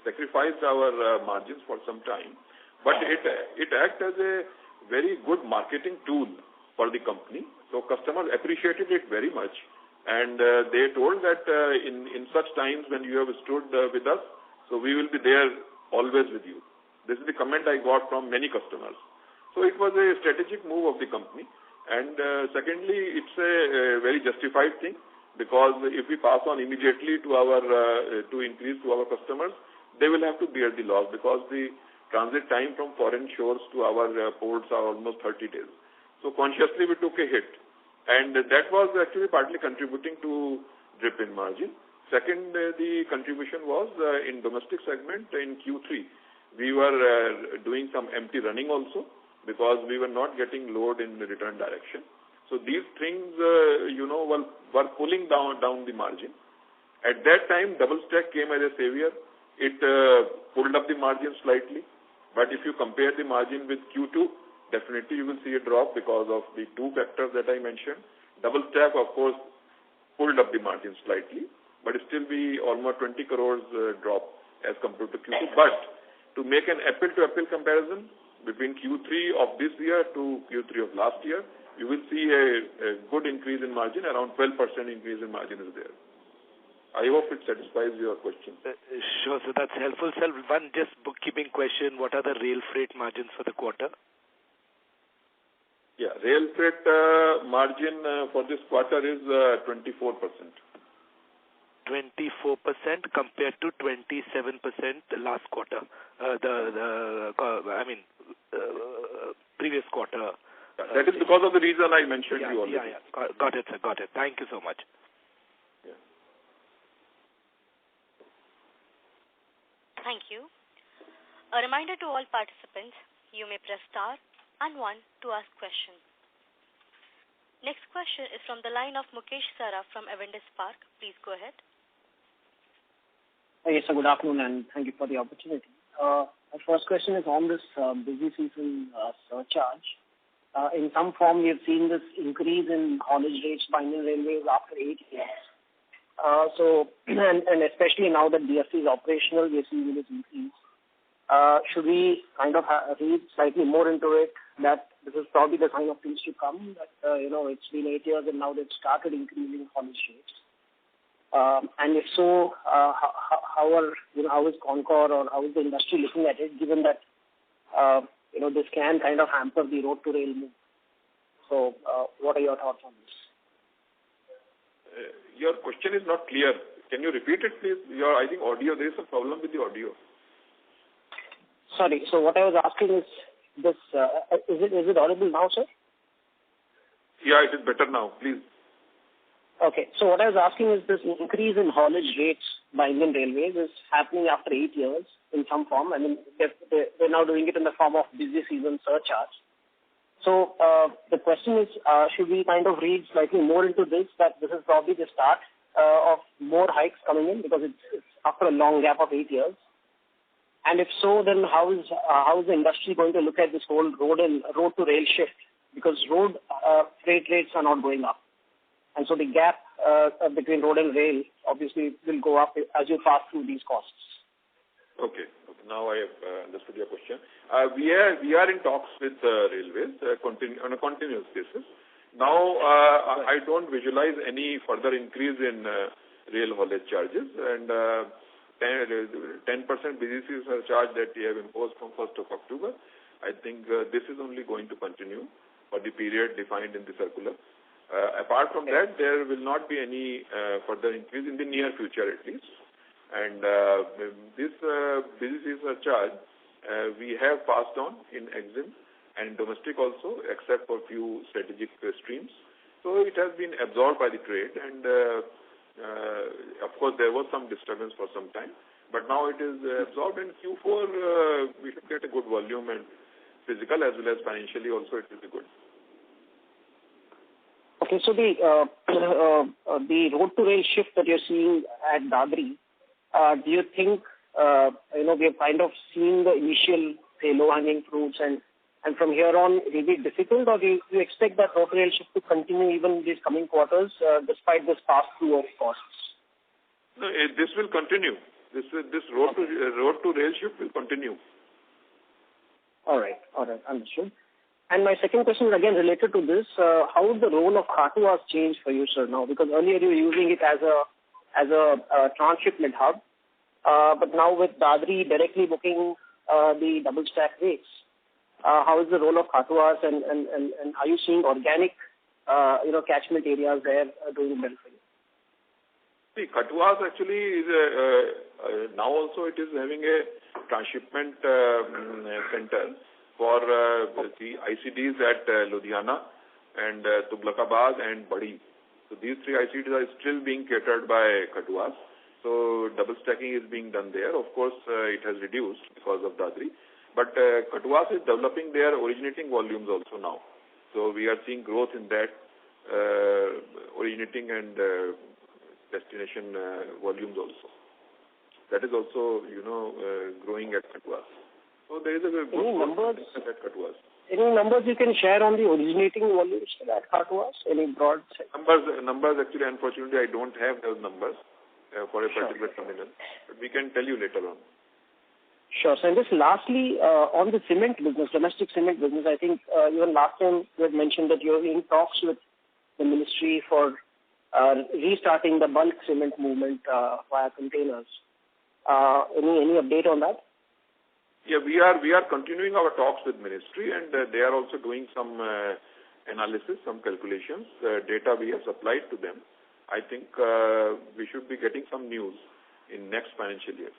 Speaker 3: sacrificed our margins for some time, but it acts as a very good marketing tool for the company. So customers appreciated it very much. And they told that in such times when you have stood with us, so we will be there always with you. This is the comment I got from many customers. So it was a strategic move of the company. And secondly, it's a very justified thing because if we pass on immediately to increase to our customers, they will have to bear the loss because the transit time from foreign shores to our ports are almost 30 days. So consciously we took a hit. And that was actually partly contributing to drip in margin. Second, the contribution was in domestic segment in Q3. We were doing some empty running also because we were not getting load in the return direction. So these things, were pulling down the margin. At that time, double stack came as a savior. It pulled up the margin slightly. But if you compare the margin with Q2, definitely you will see a drop because of the two factors that I mentioned. Double stack, of course, pulled up the margin slightly, but still be almost 20 crores drop as compared to Q2. But to make an apple-to-apple comparison between Q3 of this year to Q3 of last year, you will see a good increase in margin, around 12% increase in margin is there. I hope it satisfies your question.
Speaker 11: Sure, so that's helpful. Sir, one just bookkeeping question. What are the rail freight margins for the quarter?
Speaker 3: Yeah, rail freight margin for this quarter is 24%.
Speaker 11: 24% compared to 27% last quarter. Previous quarter.
Speaker 3: That is because of the reason I mentioned you already.
Speaker 11: Yeah. Got it, sir. Got it. Thank you so much.
Speaker 3: Yeah.
Speaker 1: Thank you. A reminder to all participants, you may press star and 1 to ask questions. Next question is from the line of Mukesh Saraf from Avendus Spark. Please go ahead.
Speaker 12: Yes, sir. Good afternoon, and thank you for the opportunity. My first question is on this busy season surcharge. in some form we have seen this increase in haulage rates by Indian Railways after 8 years. And especially now that DFC is operational, we are seeing this increase. Should we kind of read slightly more into it that this is probably the sign of things to come, that, it's been 8 years and now they've started increasing haulage rates? And if so, how is Concall or how is the industry looking at it, given that, this can kind of hamper the road to rail move? So, what are your thoughts on this?
Speaker 3: Your question is not clear. Can you repeat it, please? I think audio, there is a problem with the audio.
Speaker 12: Sorry. So what I was asking is this, is it audible now, sir?
Speaker 3: Yeah, it is better now, please.
Speaker 12: Okay. So what I was asking is this increase in haulage rates by Indian Railways is happening after 8 years in some form. I mean, they're now doing it in the form of busy season surcharge. So the question is, should we kind of read slightly more into this, that this is probably the start of more hikes coming in, because it's after a long gap of 8 years? And if so, then how is the industry going to look at this whole road to rail shift? Because road freight rates are not going up, and so the gap between road and rail obviously will go up as you pass through these costs. Okay.
Speaker 3: Now I have understood your question. We are in talks with railways on a continuous basis. Now I don't visualize any further increase in rail haulage charges, and 10% busy season charge that we have imposed from 1st of October. I think this is only going to continue for the period defined in the circular. Apart from that, there will not be any further increase in the near future at least. And this busy season charge we have passed on in EXIM and domestic also, except for few strategic streams. So it has been absorbed by the trade, and of course there was some disturbance for some time, but now it is absorbed. In Q4 we should get a good volume, and physical as well as financially also it will be good.
Speaker 12: Okay, so the road to rail shift that you're seeing at Dadri, do you think we have kind of seen the initial, say, low-hanging fruits, and from here on it will be difficult, or do you expect that road to rail shift to continue even in these coming quarters despite this pass-through of costs?
Speaker 3: No, this will continue. This road to rail shift will continue.
Speaker 12: All right, understood. And my second question is again related to this. How would the role of Kathuwas change for you, sir, now? Because earlier you were using it as a transshipment hub, but now with Dadri directly booking the double stack rates, how is the role of Kathuwas, and are you seeing organic catchment areas there doing well for you?
Speaker 3: See, Kathuwas actually is now also it is having a transshipment center for the ICDs at Ludhiana and Tughlakabad and Badi. So these three ICDs are still being catered by Kathuwas. So double stacking is being done there. Of course, it has reduced because of Dadri. But Kathuwas is developing their originating volumes also now. So we are seeing growth in that originating and destination volumes also. That is also, growing at Kathuwas. So there is a good
Speaker 12: numbers
Speaker 3: at Kathuwas.
Speaker 12: Any numbers you can share on the originating volumes at Kathuwas? Any broad
Speaker 3: numbers actually, unfortunately, I don't have those numbers for a particular terminal. But we can tell you later on.
Speaker 12: Sure. So just lastly, on the cement business, domestic cement business, I think even last time you had mentioned that you're in talks with the ministry for restarting the bulk cement movement via containers. Any update on that?
Speaker 3: Yeah, we are continuing our talks with ministry, and they are also doing some analysis, some calculations, data we have supplied to them. I think we should be getting some news in next financial year.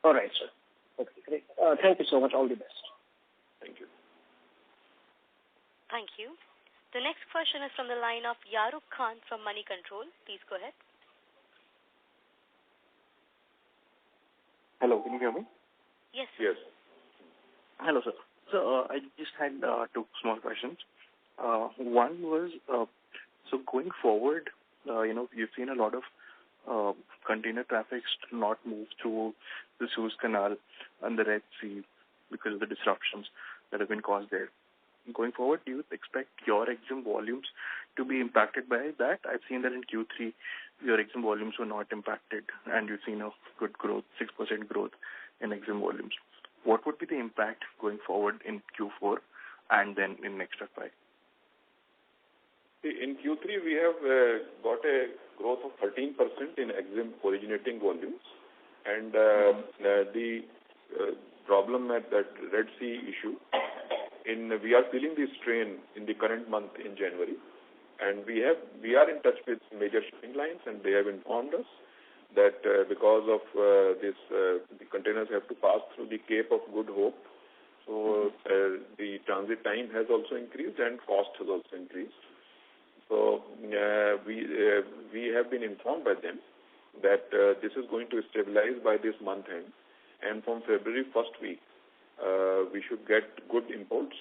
Speaker 12: All right, sir. Okay, great. Thank you so much. All the best.
Speaker 3: Thank you.
Speaker 1: Thank you. The next question is from the line of Yaruk Khan from Money Control. Please go ahead.
Speaker 13: Hello, can you hear me?
Speaker 1: Yes.
Speaker 3: Yes.
Speaker 13: Hello, sir. So I just had two small questions. One was, so going forward, you've seen a lot of container traffic not move through the Suez Canal and the Red Sea because of the disruptions that have been caused there. going forward, do you expect your EXIM volumes to be impacted by that? I've seen that in Q3, your EXIM volumes were not impacted, and you've seen a good growth, 6% growth in EXIM volumes. What would be the impact going forward in Q4 and then in next FY?
Speaker 3: In Q3, we have got a growth of 13% in EXIM originating volumes, and the problem at that Red Sea issue, we are feeling the strain in the current month in January, and we are in touch with major shipping lines, and they have informed us that because of this, the containers have to pass through the Cape of Good Hope, so the transit time has also increased and cost has also increased. So we have been informed by them that this is going to stabilize by this month end, and from February first week, we should get good imports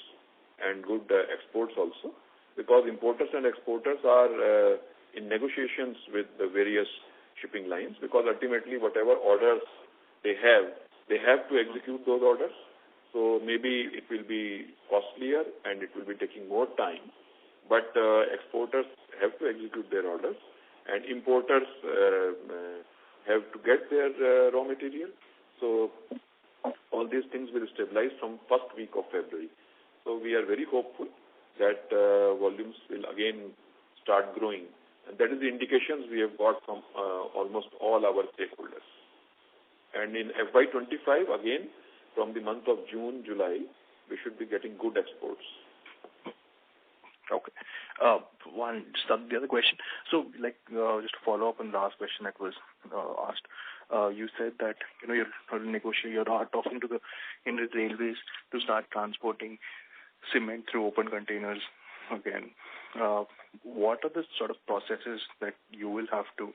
Speaker 3: and good exports also, because importers and exporters are in negotiations with the various shipping lines, because ultimately whatever orders they have to execute those orders. So maybe it will be costlier and it will be taking more time. But exporters have to execute their orders, and importers have to get their raw material. So all these things will stabilize from first week of February. So we are very hopeful that volumes will again start growing, and that is the indications we have got from almost all our stakeholders. And in FY25, again, from the month of June, July, we should be getting good exports.
Speaker 13: Okay. The other question. So, just to follow up on the last question that was asked, you said that you're talking to the Indian Railways to start transporting cement through open containers again. What are the sort of processes that you will have to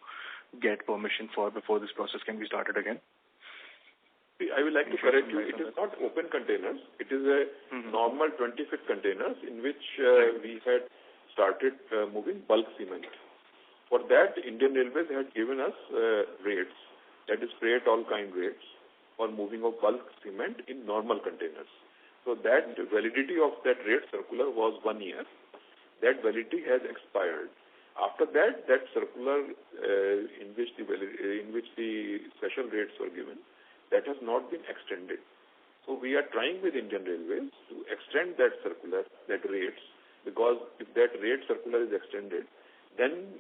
Speaker 13: get permission for before this process can be started again?
Speaker 3: I would like to correct you. It is not open containers. It is a normal 20-foot containers in which we had started moving bulk cement. For that, Indian Railways had given us rates, that is freight all kind rates, for moving of bulk cement in normal containers. So that validity of that rate circular was 1 year. That validity has expired. After that, that circular in which the special rates were given, that has not been extended. So we are trying with Indian Railways to extend that circular, that rates, because if that rate circular is extended, then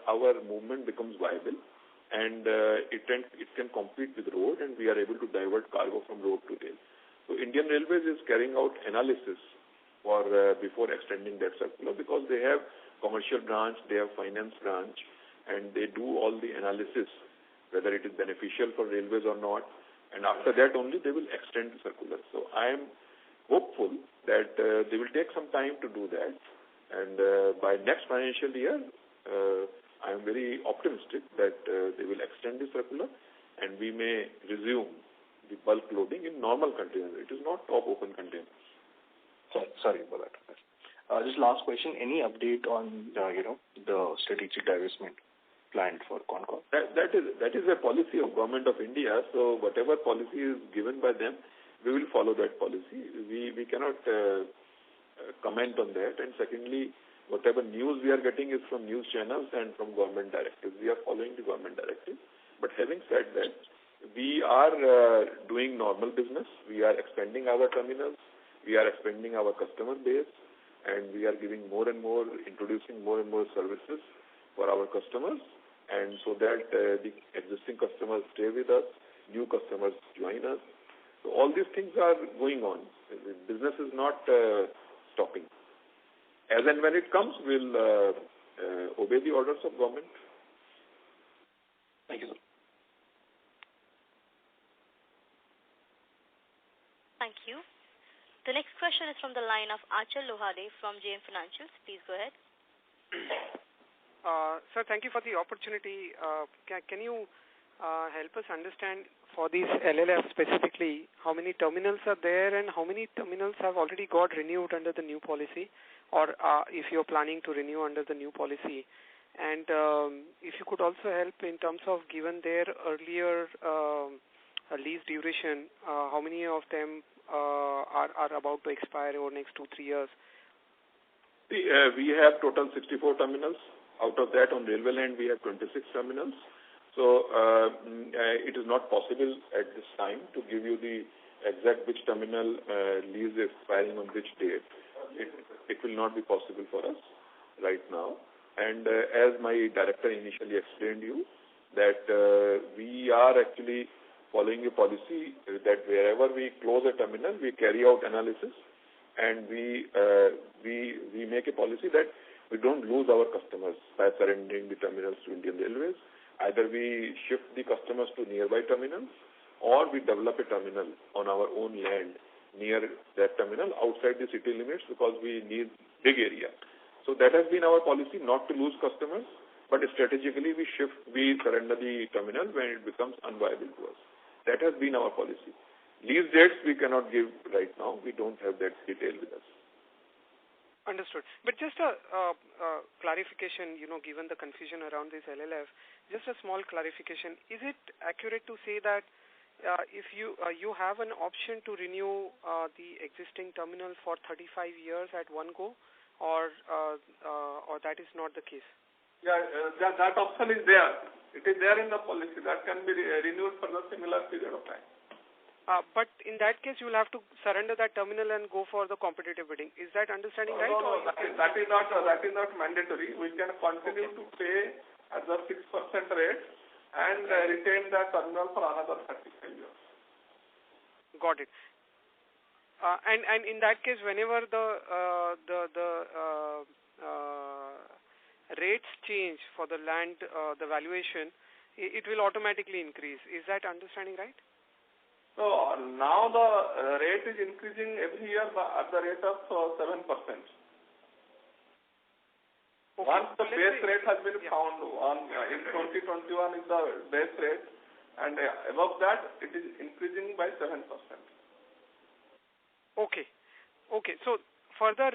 Speaker 3: our movement becomes viable, and it can compete with road, and we are able to divert cargo from road to rail. So Indian Railways is carrying out analysis for before extending that circular, because they have commercial branch, they have finance branch, and they do all the analysis whether it is beneficial for railways or not. And after that only they will extend the circular. So I am hopeful that they will take some time to do that. And by next financial year, I am very optimistic that they will extend the circular and we may resume the bulk loading in normal containers. It is not top open containers.
Speaker 13: Sorry about that. Just last question. Any update on the strategic divestment planned for Concall?
Speaker 3: That is a policy of Government of India. So whatever policy is given by them, we will follow that policy. We cannot comment on that. And secondly, whatever news we are getting is from news channels and from government directives. We are following the government directives. But having said that, we are doing normal business. We are expanding our terminals. We are expanding our customer base, and we are giving more and more, introducing more and more services for our customers, and so that the existing customers stay with us, new customers join us. So all these things are going on. The business is not stopping. As and when it comes, we'll obey the orders of government.
Speaker 13: Thank you, sir.
Speaker 1: Thank you. The next question is from the line of Achal Lohade from JM Financials. Please go ahead.
Speaker 7: Sir, thank you for the opportunity. Can you help us understand for these LLF specifically, how many terminals are there and how many terminals have already got renewed under the new policy, or if you're planning to renew under the new policy? And if you could also help in terms of given their earlier lease duration, how many of them are about to expire over the next 2-3 years,
Speaker 3: We have total 64 terminals. Out of that, on railway land, we have 26 terminals. So it is not possible at this time to give you the exact which terminal lease is expiring on which date. It will not be possible for us right now. And as my director initially explained you, that we are actually following a policy that wherever we close a terminal, we carry out analysis, and we make a policy that we don't lose our customers by surrendering the terminals to Indian Railways. Either we shift the customers to nearby terminals, or we develop a terminal on our own land near that terminal outside the city limits, because we need big area. So that has been our policy, not to lose customers, but strategically we surrender the terminal when it becomes unviable to us. That has been our policy. Lease dates we cannot give right now. We don't have that detail with us.
Speaker 7: Understood. But just a clarification, given the confusion around this LLF, just a small clarification. Is it accurate to say that if you have an option to renew the existing terminal for 35 years at one go, or that is not the case?
Speaker 6: Yeah, that option is there. It is there in the policy. That can be renewed for the similar period of time.
Speaker 7: But in that case, you will have to surrender that terminal and go for the competitive bidding. Is that understanding right?
Speaker 6: No, that is not mandatory. We can continue to pay at the 6% rate and retain that terminal for another 35 years.
Speaker 7: Got it. And in that case, whenever the rates change for the land, the valuation, it will automatically increase. Is that understanding right?
Speaker 6: So now the rate is increasing every year at the rate of 7%. Okay. Once the base rate has been found in 2021 is the base rate, and above that it is increasing by 7%.
Speaker 7: Okay. So further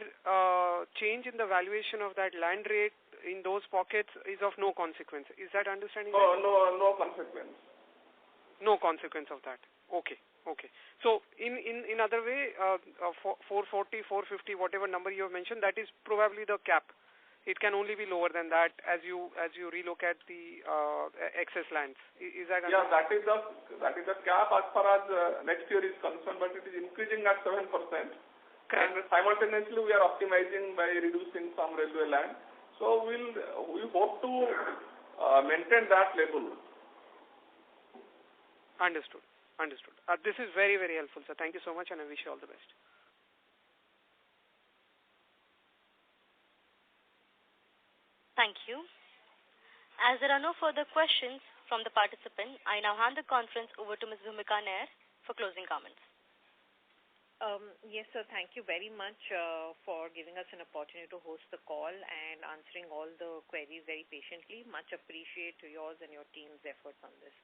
Speaker 7: change in the valuation of that land rate in those pockets is of no consequence. Is that understanding right?
Speaker 6: No consequence.
Speaker 7: No consequence of that. Okay. So in other way, 440, 450, whatever number you have mentioned, that is probably the cap. It can only be lower than that as you relook at the excess lands. Is that?
Speaker 6: Yeah, that is the cap as far as next year is concerned, but it is increasing at 7%. Okay. And simultaneously we are optimizing by reducing some railway land. So we hope to maintain that level.
Speaker 7: Understood. This is very, very helpful, sir. Thank you so much, and I wish you all the best.
Speaker 1: Thank you. As there are no further questions from the participant, I now hand the conference over to Ms. Bhumika Nair for closing comments.
Speaker 2: Yes, sir. Thank you very much for giving us an opportunity to host the call and answering all the queries very patiently. Much appreciate yours and your team's efforts on this.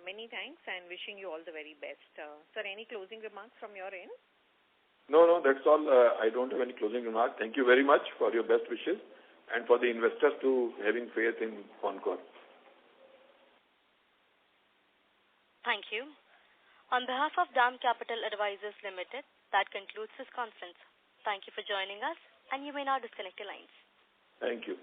Speaker 2: Many thanks, and wishing you all the very best. Sir, any closing remarks from your end?
Speaker 3: No, that's all. I don't have any closing remarks. Thank you very much for your best wishes and for the investors to having faith in Concall.
Speaker 1: Thank you. On behalf of DAM Capital Advisors Limited, that concludes this conference. Thank you for joining us, and you may now disconnect your lines.
Speaker 3: Thank you.